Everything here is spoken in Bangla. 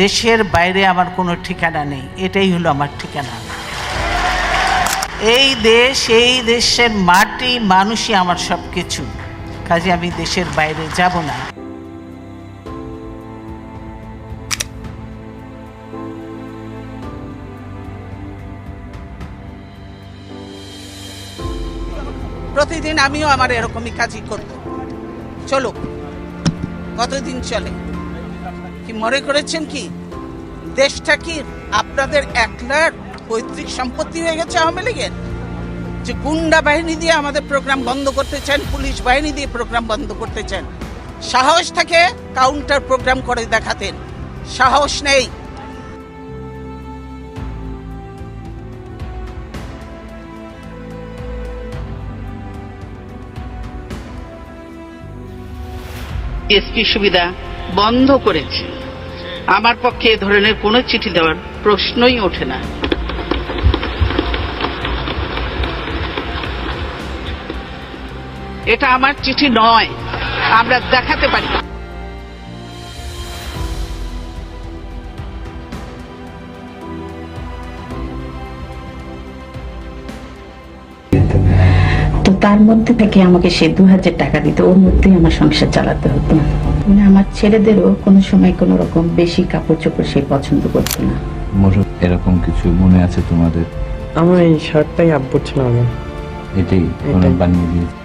দেশের বাইরে আমার কোনো ঠিকানা নেই, এটাই হলো আমার ঠিকানা। এই দেশ, এই দেশের মাটি, মানুষই আমার সব কিছু, কাজে আমি দেশের বাইরে যাব না। প্রতিদিন আমিও আমার এরকমই কাজই করব। চলো, কতদিন চলে? কি মনে করেছেন কি দেশটা কি আপনাদের একলার পৈতৃক সম্পত্তি হয়ে গেছে আওয়ামী লীগের? যে গুন্ডা বাহিনী দিয়ে আমাদের প্রোগ্রাম বন্ধ করতে চান, পুলিশ বাহিনী দিয়ে প্রোগ্রাম বন্ধ করতে চান। সাহস থাকে কাউন্টার প্রোগ্রাম করে দেখাতেন, সাহস নেই। এসপি সুবিধা বন্ধ করেছে। আমার পক্ষে এ ধরনের কোনো চিঠি দেওয়ার প্রশ্নই ওঠে না। এটা আমার চিঠি নয়, আমরা দেখাতে পারি। তো তার মধ্যে থেকে আমাকে সে 2000 টাকা দিত, ওর মধ্যেই আমার সংসার চালাতে হতো। মানে আমার ছেলেদেরও কোনো সময় কোনো রকম বেশি কাপড় চোপড় সে পছন্দ করতো না। এরকম কিছু মনে আছে তোমাদের? আমার এই শার্টটাই আব্বুর ছিল, আমার এটাই বানিয়ে দিয়েছে।